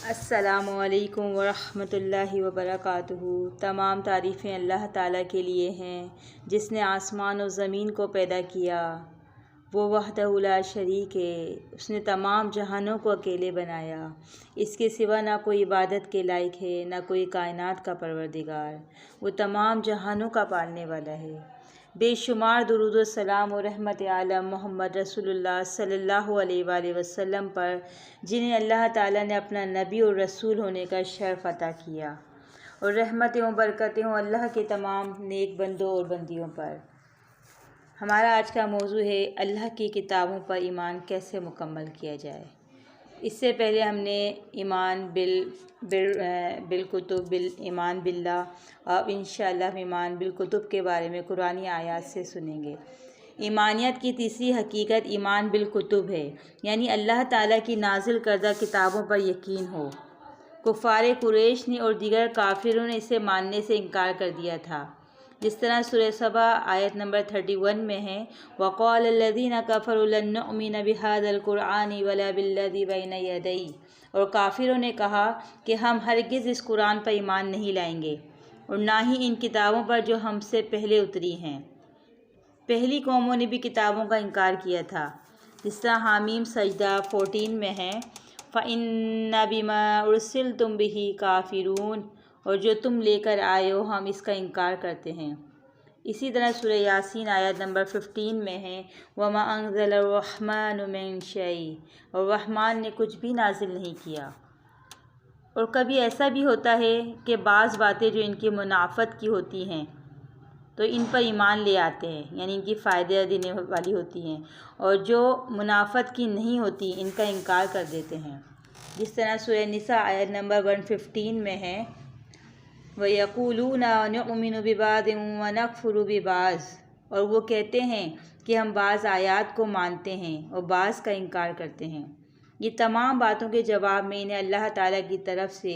अस्सलामुअलैकुम वरहमतुल्लाहि वबरकातुहू। तमाम तारीफ़ें अल्लाह ताला के लिए हैं जिसने आसमान और ज़मीन को पैदा किया। वो वहदहू ला शरीक है। उसने तमाम जहानों को अकेले बनाया। इसके सिवा ना कोई इबादत के लायक है, ना कोई कायनात का परवरदिगार। वो तमाम जहानों का पालने वाला है। बेशुमार दुरूद व सलाम और रहमत आलम मोहम्मद रसूलुल्लाह सल्लल्लाहु अलैहि वसल्लम पर, जिन्हें अल्लाह ताला ने अपना नबी और रसूल होने का शर्फ़ अता किया, और रहमतें और बरकतें हों अल्लाह के तमाम नेक बंदों और बंदियों पर। हमारा आज का मौजू है अल्लाह की किताबों पर ईमान कैसे मुकम्मल किया जाए। इससे पहले हमने ईमान बिल ईमान बिल्लाह, और इंशाअल्लाह हम ईमान बिल कुतुब के बारे में कुरानी आयत से सुनेंगे। ईमानियत की तीसरी हकीकत ईमान बिल कुतुब है, यानी अल्लाह ताला की नाजिल करदा किताबों पर यकीन हो। कुफ़ारे कुरैश ने और दीगर काफिरों ने इसे मानने से इनकार कर दिया था। जिस तरह सूरह सबा आयत नंबर 31 में है, वक़ाल लल्लज़ीना कफ़रू लन नुअमिन बिहाज़ल क़ुरआनि वला बिल्लज़ी बैना यदैहि, और काफिरों ने कहा कि हम हरगिज़ इस कुरान पर ईमान नहीं लाएंगे और ना ही इन किताबों पर जो हमसे पहले उतरी हैं। पहली कौमों ने भी किताबों का इनकार किया था। जिस तरह हामीम सजदा 14 में है, फ़इन्ना बिमा उरसिलतुम बिही काफ़िरून, और जो तुम लेकर आए हो हम इसका इनकार करते हैं। इसी तरह सूरह यासीन आयत नंबर 15 में है, वमा अंज़ल रहमानु मिन शै, और रहमान ने कुछ भी नाजिल नहीं किया। और कभी ऐसा भी होता है कि बाज़ बातें जो इनकी मुनाफ़त की होती हैं तो इन पर ईमान ले आते हैं, यानी इनकी फ़ायदे देने वाली होती हैं, और जो मुनाफ़त की नहीं होती इनका इनकार कर देते हैं। जिस तरह सूरह निसा आयत नंबर 115 में है, वयक़ूलूना नुअमिनु बिबाज़िन व नकफ़ुरु बिबाज़, और वो कहते हैं कि हम बाज़ आयात को मानते हैं और बाज़ का इनकार करते हैं। ये तमाम बातों के जवाब में इन्हें अल्लाह ताला की तरफ से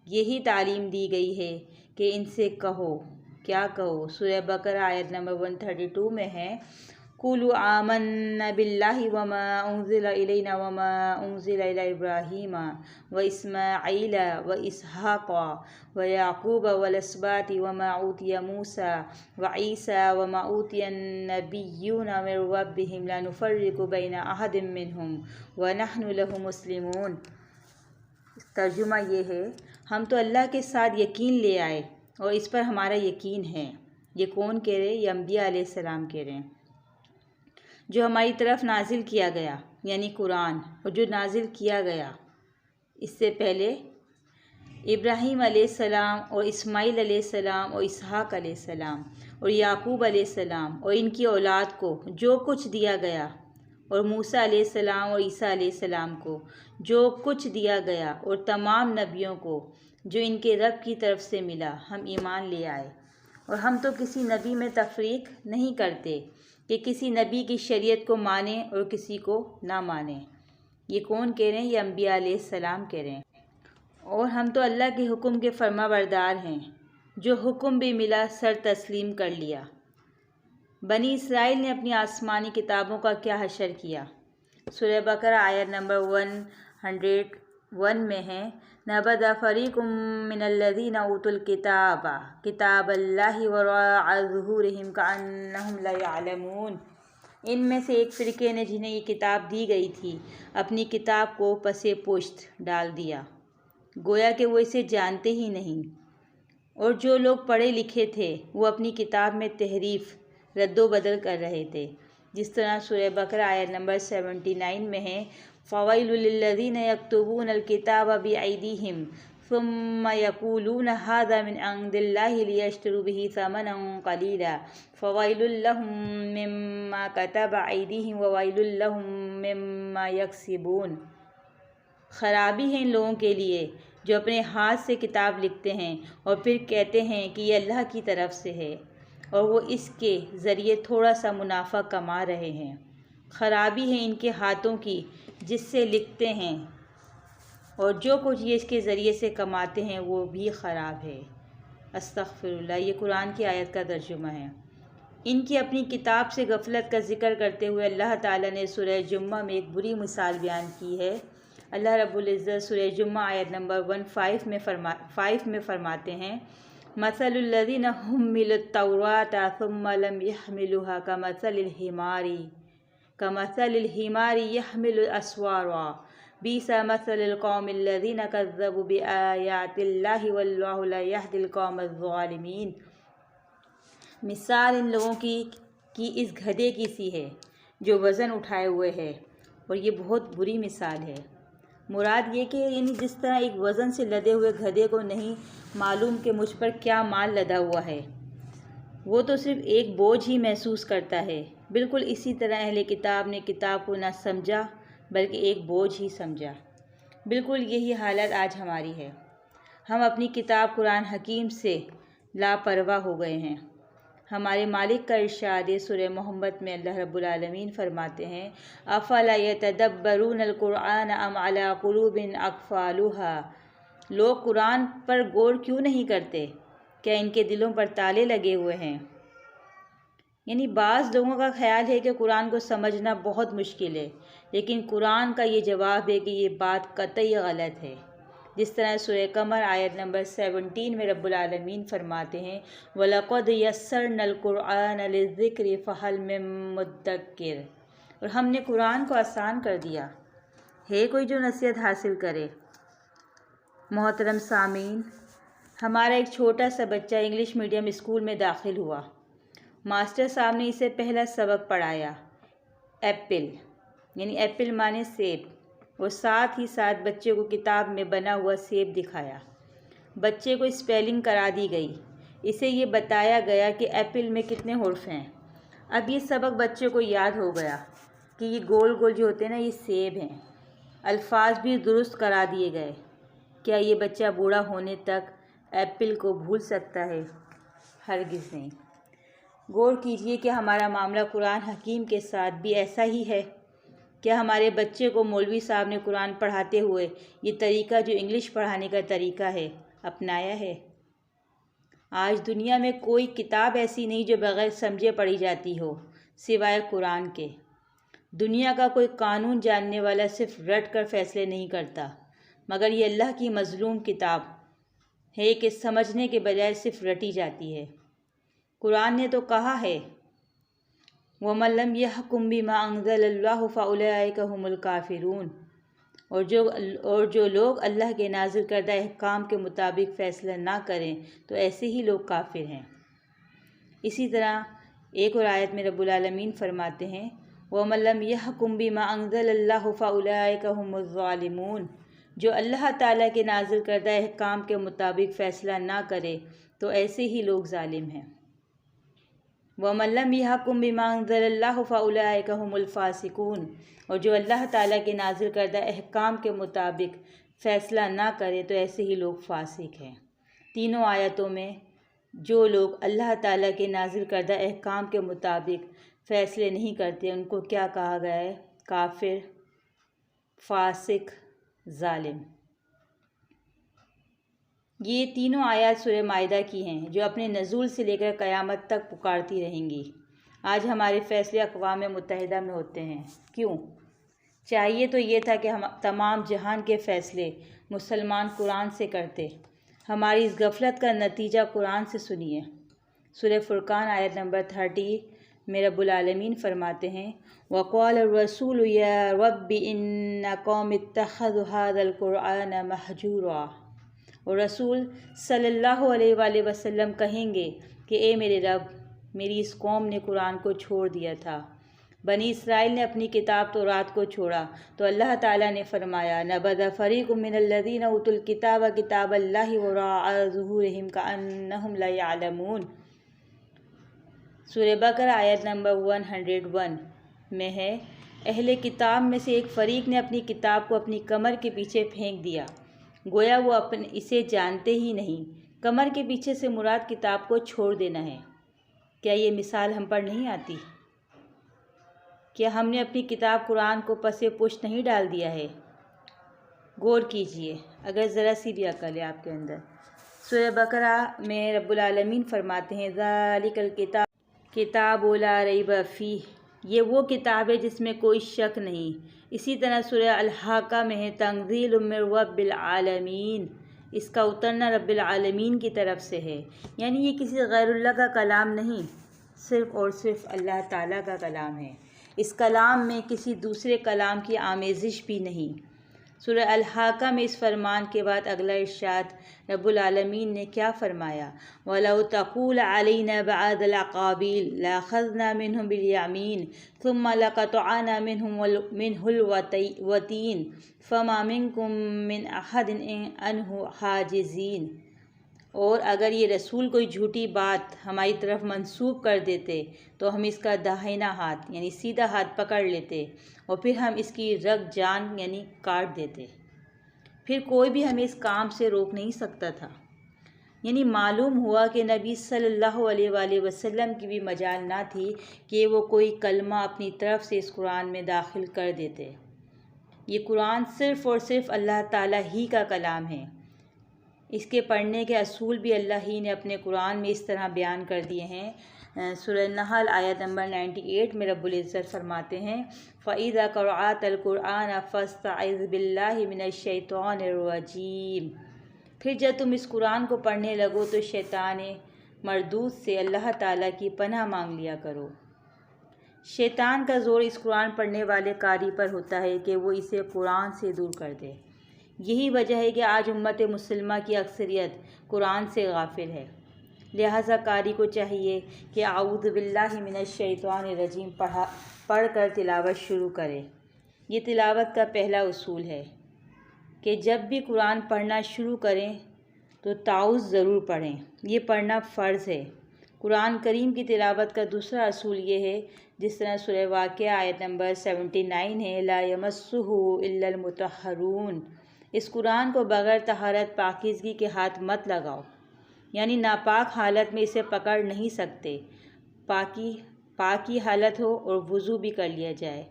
यही तालीम दी गई है कि इनसे कहो, क्या कहो। सूरह बकरा आयत नंबर 132 में है, कुलु आमन्ना बिल्लाहि वमा उन्ज़िला इलैना वमा उन्ज़िला इला इब्राहीमा व इस्माईल व इसहाक़ व याक़ूब वल अस्बाति वमा ऊतिया मूसा व ईसा वमा ऊतिया नबिय्यूना मिन रब्बिहिम ला नुफ़र्रिक़ु बैना अहदिम मिनहुम व नहनु लहु मुस्लिमून। तर्जुमा ये है, हम तो अल्लाह के साथ यकीन ले आए और इस पर हमारा यकीन है। ये कौन कह रहे? ये अम्बिया अलैहिस्सलाम कह रहे हैं। जो हमारी तरफ नाजिल किया गया, यानी कुरान, और जो नाजिल किया गया इससे पहले इब्राहीम अलैहिस्सलाम और इस्माईल अलैहिस्सलाम और इसहाक़ अलैहिस्सलाम और याकूब अलैहिस्सलाम और इनकी औलाद को जो कुछ दिया गया, और मूसा अलैहिस्सलाम और ईसा अलैहिस्सलाम को जो कुछ दिया गया, और तमाम नबियों को जो इनके रब की तरफ से मिला, हम ईमान ले आए। और हम तो किसी नबी में तफरीक नहीं करते कि किसी नबी की शरीयत को माने और किसी को ना माने। ये कौन कह रहे हैं? ये अम्बिया अलैहिस्सलाम कह रहे हैं। और हम तो अल्लाह के हुक्म के फरमाबरदार हैं, जो हुक्म भी मिला सर तस्लीम कर लिया। बनी इसराइल ने अपनी आसमानी किताबों का क्या हशर किया। सूरह बकरा आयत नंबर 101 में है, नबदा फ़रीक़ुम मिनल्लज़ीना ऊतुल किताबा किताबल्लाहि वराअ ज़ुहूरिहिम कअन्नहुम ला यअलमून। इनमें से एक फ़िरके ने, जिन्हें ये किताब दी गई थी, अपनी किताब को पसे पुश्त डाल दिया, गोया कि वो इसे जानते ही नहीं। और जो लोग पढ़े लिखे थे वो अपनी किताब में तहरीफ़ रद्दो बदल कर रहे थे। जिस तरह सूरह बकरा आयत नंबर 79 में है, फ़वैलुल लिल्लज़ीना यक्तुबूनल किताब बिअयदीहिम सुम्मा यक़ूलूना हाज़ा मिन इंदिल्लाहि लियश्तरू बिही समनन क़लीला फ़वैलुल लहुम मिम्मा कतबत अयदीहिम व वैलुल लहुम मिम्मा यक्सिबून। ख़राबी है इन लोगों के लिए जो अपने हाथ से किताब लिखते हैं और फिर कहते हैं कि ये अल्लाह की तरफ से है, और वो इसके ज़रिए थोड़ा सा मुनाफा कमा रहे हैं। ख़राबी है इनके हाथों की जिससे लिखते हैं, और जो कुछ ये इसके ज़रिए से कमाते हैं वो भी ख़राब है। अस्तग़फ़िरुल्लाह। ये कुरान की आयत का तर्जुमा है। इनकी अपनी किताब से गफलत का जिक्र करते हुए अल्लाह ताला ने सूरह जुम्मा में एक बुरी मिसाल बयान की है। अल्लाह रब्बुल इज़्ज़त सूरह जुम्मा आयत नंबर 5 में फरमाते हैं, मसलुल्लज़ीना हुम्मिलुत तौराता सुम्मा लम यहमिलुहा कमसलिल हिमारी यहमिलु अस्वारा बीसा मसलुल कौमिल्लज़ीना कज़्ज़बू बिआयातिल्लाहि वल्लाहु ला यहदिल कौमज़ ज़ालिमीन। मिसाल इन लोगों की इस गधे की सी है जो वज़न उठाए हुए है, और ये बहुत बुरी मिसाल है। मुराद ये कि यानी जिस तरह एक वज़न से लदे हुए गधे को नहीं मालूम कि मुझ पर क्या माल लदा हुआ है, वो तो सिर्फ़ एक बोझ ही महसूस करता है, बिल्कुल इसी तरह अहले किताब ने किताब को ना समझा बल्कि एक बोझ ही समझा। बिल्कुल यही हालत आज हमारी है। हम अपनी किताब कुरान हकीम से लापरवाह हो गए हैं। हमारे मालिक का इरशाद सूरह मोहम्मद में अल्लाह रब्बुल आलमीन फरमाते हैं, अफ़ला यतदब्बरूनल कुरआन अम अला कुलूबिन अक़फ़ालुहा। लोग कुरान पर गौर क्यों नहीं करते? क्या इनके दिलों पर ताले लगे हुए हैं? यानी बाज़ लोगों का ख्याल है कि कुरान को समझना बहुत मुश्किल है, लेकिन कुरान का ये जवाब है कि ये बात कतई गलत है। जिस तरह सूरह कमर आयत नंबर 17 में रब्बुल आलमीन फरमाते हैं, वलक़द यस्सरनल कुरआन लिज़्ज़िक्रि फ़हल मिन मुद्दक्किर। और हमने कुरान को आसान कर दिया है, कोई जो नसीहत हासिल करे। मोहतरम सामीन, हमारा एक छोटा सा बच्चा इंग्लिश मीडियम स्कूल में दाखिल हुआ। मास्टर साहब ने इसे पहला सबक पढ़ाया एप्पल, यानी एप्पल माने सेब, और साथ ही साथ बच्चे को किताब में बना हुआ सेब दिखाया। बच्चे को स्पेलिंग करा दी गई। इसे ये बताया गया कि एप्पल में कितने हुर्फ हैं। अब ये सबक बच्चे को याद हो गया कि ये गोल गोल जो होते हैं ना, ये सेब हैं। अल्फाज भी दुरुस्त करा दिए गए। क्या ये बच्चा बूढ़ा होने तक एप्पल को भूल सकता है? हरगिज़ नहीं। गौर कीजिए कि हमारा मामला कुरान हकीम के साथ भी ऐसा ही है। क्या हमारे बच्चे को मौलवी साहब ने कुरान पढ़ाते हुए ये तरीका जो इंग्लिश पढ़ाने का तरीका है अपनाया है? आज दुनिया में कोई किताब ऐसी नहीं जो बग़ैर समझे पढ़ी जाती हो सिवाय कुरान के। दुनिया का कोई कानून जानने वाला सिर्फ रट कर फैसले नहीं करता, मगर ये अल्लाह की मज़लूम किताब है कि समझने के बजाय सिर्फ रटी जाती है। कुरान ने तो कहा है, वमन लम यहकुम बिमा अंज़लल्लाहु फ़उलाइका हुमुल काफ़िरून। और जो लोग अल्लाह के नाज़िल करदा अहकाम के मुताबिक फ़ैसला ना करें तो ऐसे ही लोग काफिर हैं। इसी तरह एक और आयत में रब्बुल आलमीन फरमाते हैं, वमन लम यहकुम बिमा अंज़लल्लाहु फ़उलाइका हुमुज़ ज़ालिमून। जो अल्लाह ताला के नाज़िल करदा अहकाम के मुताबिक फ़ैसला ना करे तो ऐसे ही लोग ज़ालिम हैं। वमन लम यहकुम बिमा अंज़लल्लाहु फ़उलाइका हुमुल फ़ासिकून। और जो अल्लाह ताला के नाज़िल करदा अहकाम के मुताबिक फ़ैसला ना करे तो ऐसे ही लोग फासिक हैं। तीनों आयतों में जो लोग अल्लाह ताला के नाज़िल करदा अहकाम के मुताबिक फ़ैसले नहीं करते उनको क्या कहा गया है? काफिर, फासिक, ज़ालिम। ये तीनों आयत सूरह माइदा की हैं जो अपने नज़ूल से लेकर क़यामत तक पुकारती रहेंगी। आज हमारे फ़ैसले अक़वाम मुत्तहिदा में होते हैं। क्यों? चाहिए तो ये था कि हम तमाम जहान के फ़ैसले मुसलमान कुरान से करते। हमारी इस गफलत का नतीजा कुरान से सुनिए। सूरह फुरक़ान आयत नंबर 30 में रब्बुल आलमीन फरमाते हैं, वक़ाल रसूल या रब्बी इन्ना कौमी इत्तख़ज़ू हाज़ल कुरआन महजूरा। और रसूल सल्लल्लाहु अलैहि वसल्लम कहेंगे कि ए मेरे रब, मेरी इस कौम ने कुरान को छोड़ दिया था। बनी इसराइल ने अपनी किताब तौरात को छोड़ा तो अल्लाह ताला ने फरमाया, नबज़ फ़रीक़ुम मिनल्लज़ीना उतुल किताब किताबल्लाहि वराअ ज़ुहूरिहिम कअन्नहुम ला यअलमून। सूरह बकरा आयत नंबर 101 में है, अहले किताब में से एक फ़रीक ने अपनी किताब को अपनी कमर के पीछे फेंक दिया, गोया वो इसे जानते ही नहीं। कमर के पीछे से मुराद किताब को छोड़ देना है। क्या ये मिसाल हम पर नहीं आती? क्या हमने अपनी किताब कुरान को पसे पुष्ट नहीं डाल दिया है? गौर कीजिए अगर ज़रा सी भी अकल है आपके अंदर। सूरह बकरा में रब्बुल आलमीन फरमाते हैं, ज़ालिकल किताबु ला रैब फ़ीह। ये वो किताब है जिसमें कोई शक नहीं। इसी तरह सूरह अल-हाक़ा में है तंज़ीलुम मिर रब्बिल आलमीन, इसका उतरना रब्बिल आलमीन की तरफ से है। यानी ये किसी गैरुल्लाह का कलाम नहीं, सिर्फ़ और सिर्फ अल्लाह ताला का कलाम है। इस कलाम में किसी दूसरे कलाम की आमेज़िश भी नहीं। सूरह अल-हाक़ा में इस फरमान के बाद अगला इरशाद रब्बुल आलमीन ने क्या फरमाया, वलौ तक़ूल अलैना बअदल अक़ाबील लअख़ज़ना मिनहुम बिल-यमीन थुम्मा लक़तअना मिनहुल वतीन फ़मा मिनकुम मिन अहदिन अन्हु हाजिज़ीन। और अगर ये रसूल कोई झूठी बात हमारी तरफ मंसूब कर देते तो हम इसका दाहिना हाथ यानी सीधा हाथ पकड़ लेते और फिर हम इसकी रग जान यानी काट देते। फिर कोई भी हमें इस काम से रोक नहीं सकता था। यानी मालूम हुआ कि नबी सल्लल्लाहु अलैहि वसल्लम की भी मजाल ना थी कि वो कोई कलमा अपनी तरफ से इस कुरान में दाखिल कर देते। ये कुरान सिर्फ़ और सिर्फ अल्लाह ताला ही का कलाम है। इसके पढ़ने के असूल भी अल्लाह ही ने अपने कुरान में इस तरह बयान कर दिए हैं। सूरह नहल आयत नंबर 98 में रब्बुल इज़्ज़त फरमाते हैं फ़इज़ा क़रअतल कुरआन फ़स्तइज़ बिल्लाहि मिनश शैतानिर रजीम। फिर जब तुम इस कुरान को पढ़ने लगो तो शैतान मरदूद से अल्लाह ताला की पनाह मांग लिया करो। शैतान का ज़ोर इस कुरान पढ़ने वाले कारी पर होता है कि वो इसे कुरान से दूर कर दे। यही वजह है कि आज उम्मत मुसलमा की अक्सरियत कुरान से गाफिल है। लिहाजा कारी को चाहिए कि आऊज़ु बिल्लाहि मिनश शैतानिर रजीम पढ़ कर तिलावत शुरू करे। ये तिलावत का पहला उसूल है कि जब भी कुरान पढ़ना शुरू करें तो ताउज़ ज़रूर पढ़ें। ये पढ़ना फ़र्ज़ है। कुरान करीम की तिलावत का दूसरा असूल ये है, जिस तरह सूरह वाक़िया आयत नंबर 79 है, ला यमस्सुहु इल्लल मुतहहरून। इस कुरान को बग़ैर तहारत पाकीज़गी के हाथ मत लगाओ, यानी नापाक हालत में इसे पकड़ नहीं सकते। पाकी हालत हो और वज़ू भी कर लिया जाए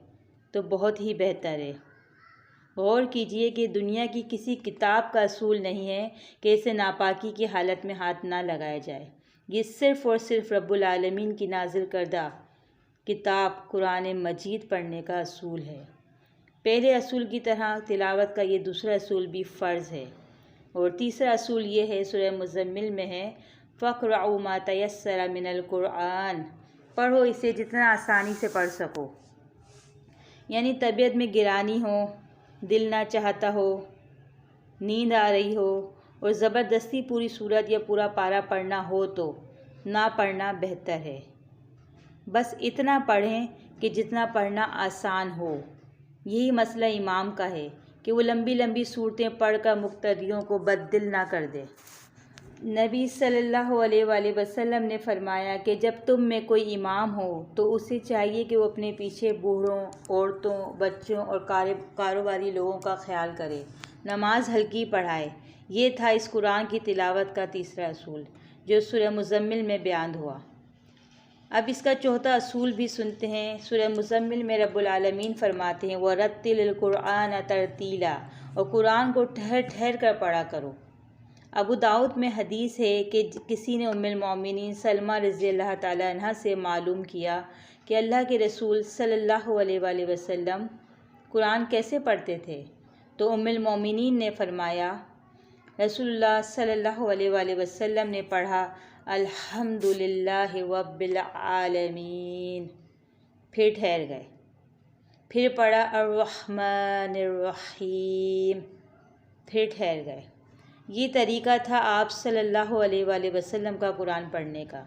तो बहुत ही बेहतर है। गौर कीजिए कि दुनिया की किसी किताब का असूल नहीं है कि इसे नापाकी की हालत में हाथ ना लगाया जाए। ये सिर्फ़ और सिर्फ रब्बुल आलमीन की नाजिल करदा किताब कुरान मजीद पढ़ने का असूल है। पहले असूल की तरह तिलावत का ये दूसरा असूल भी फ़र्ज़ है। और तीसरा असूल ये है, सूरह मुज़म्मिल में है फ़क़रउ मा तयस्सरा मिनल कुरान, पढ़ो इसे जितना आसानी से पढ़ सको। यानी तबीयत में गिरानी हो, दिल ना चाहता हो, नींद आ रही हो और ज़बरदस्ती पूरी सूरत या पूरा पारा पढ़ना हो तो ना पढ़ना बेहतर है। बस इतना पढ़ें कि जितना पढ़ना आसान हो। यही मसला इमाम का है कि वो लंबी लंबी सूरतें पढ़कर मुक्तदियों को बददिल ना कर दे। नबी सल्लल्लाहु अलैहि वसल्लम ने फरमाया कि जब तुम में कोई इमाम हो तो उसे चाहिए कि वो अपने पीछे बूढ़ों, औरतों, बच्चों और कारोबारी लोगों का ख्याल करे, नमाज हल्की पढ़ाए। ये था इस कुरान की तिलावत का तीसरा असूल जो सूरह मुज़म्मिल में बयान हुआ। अब इसका चौथा असूल भी सुनते हैं। सूरह मुज़म्मिल में रब्बुल आलमीन फरमाते हैं वरत्तिलिल कुरआन तरतीला, और कुरान को ठहर ठहर कर पढ़ा करो। अबू दाऊद में हदीस है कि किसी ने उम्मुल मोमिनीन सलमा रज़ियल्लाहु ताला अन्हा से मालूम किया कि अल्लाह के रसूल सल्लल्लाहु अलैहि वसल्लम कुरान कैसे पढ़ते थे, तो उम्मुल मोमिनीन ने फरमाया रसूलुल्लाह सल्लल्लाहु अलैहि वसल्लम ने पढ़ा अल्हम्दुलिल्लाहि रब्बिल आलमीन, फिर ठहर गए, फिर पढ़ा अर्रहमानिर रहीम, फिर ठहर गए। ये तरीक़ा था आप सल्लल्लाहु अलैहि वसल्लम का कुरान पढ़ने का।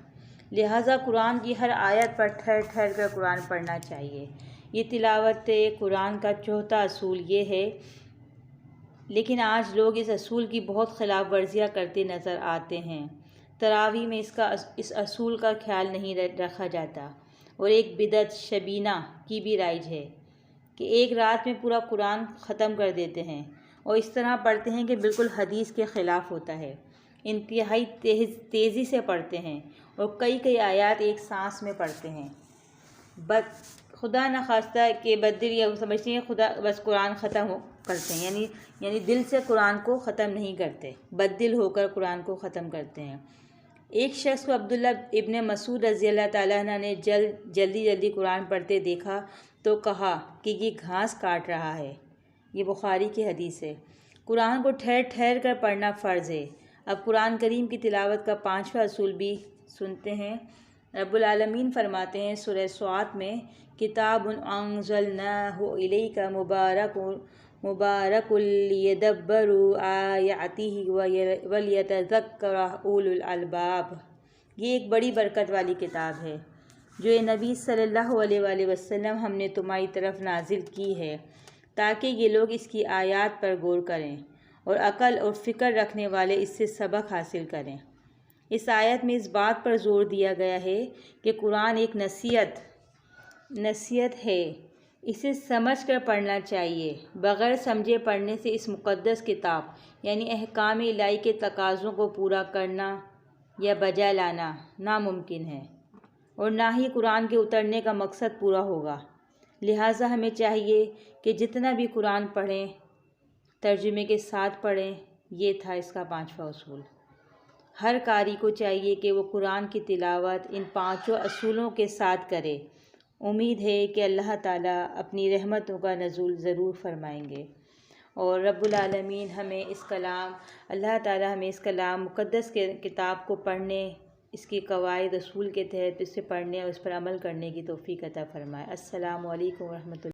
लिहाजा कुरान की हर आयत पर ठहर ठहर कर कुरान पढ़ना चाहिए। ये तिलावत कुरान का चौथा असूल ये है। लेकिन आज लोग इस असूल की बहुत खिलाफ वर्जियाँ करते नज़र आते हैं। तरावी में इस असूल का ख्याल नहीं रखा जाता और एक बिदअत शबीना की भी राइज है कि एक रात में पूरा कुरान ख़त्म कर देते हैं और इस तरह पढ़ते हैं कि बिल्कुल हदीस के ख़िलाफ़ होता है। इंतहाई तेज़ी से पढ़ते हैं और कई कई आयत एक सांस में पढ़ते हैं। खुदा न खास्ता के बददिल या समझते हैं खुदा बस कुरान ख़त्म करते हैं, यानी दिल से कुरान को ख़त्म नहीं करते, बददिल होकर कुरान को ख़त्म करते हैं। एक शख्स को अब्दुल्ला इब्न मसूद रज़ी अल्लाह ताला अन्हु ने जल्दी कुरान पढ़ते देखा तो कहा कि ये घास काट रहा है। ये बुखारी की हदीस है। कुरान को ठहर ठहर कर पढ़ना फ़र्ज़ है। अब कुरान करीम की तिलावत का 5वां असूल भी सुनते हैं। रब्बुल आलमीन फरमाते हैं सूरह स्वात में, किताबुन अंज़लनाहु इलैका मुबारकुल लियदब्बरू आयातिही वलियतज़क्कर उलुल अलबाब। ये एक बड़ी बरकत वाली किताब है जो ये नबी सल्लल्लाहु अलैहि वसल्लम हमने तुम्हारी तरफ नाजिल की है ताकि ये लोग इसकी आयत पर गौर करें और अक़ल और फ़िक्र रखने वाले इससे सबक हासिल करें। इस आयत में इस बात पर ज़ोर दिया गया है कि कुरान एक नसीहत है, इसे समझ कर पढ़ना चाहिए। बग़ैर समझे पढ़ने से इस मुक़द्दस किताब यानी अहकाम इलाही के तकाज़ों को पूरा करना या बजा लाना नामुमकिन है और ना ही कुरान के उतरने का मकसद पूरा होगा। लिहाजा हमें चाहिए कि जितना भी कुरान पढ़ें तर्जुमे के साथ पढ़ें। ये था इसका 5वां असूल। हर कारी को चाहिए कि वो कुरान की तिलावत इन 5 असूलों के साथ करे। उम्मीद है कि अल्लाह ताला अपनी रहमतों का नज़ूल ज़रूर फरमाएंगे और रब्बुल आलमीन हमें अल्लाह ताला हमें इस कलाम मुक़द्दस के किताब को पढ़ने, इसकी कवायद असूल के तहत इसे पढ़ने और इस पर अमल करने की तौफ़ीक़ अता फ़रमाए। अस्सलामु अलैकुम व रहमतुल्लाह।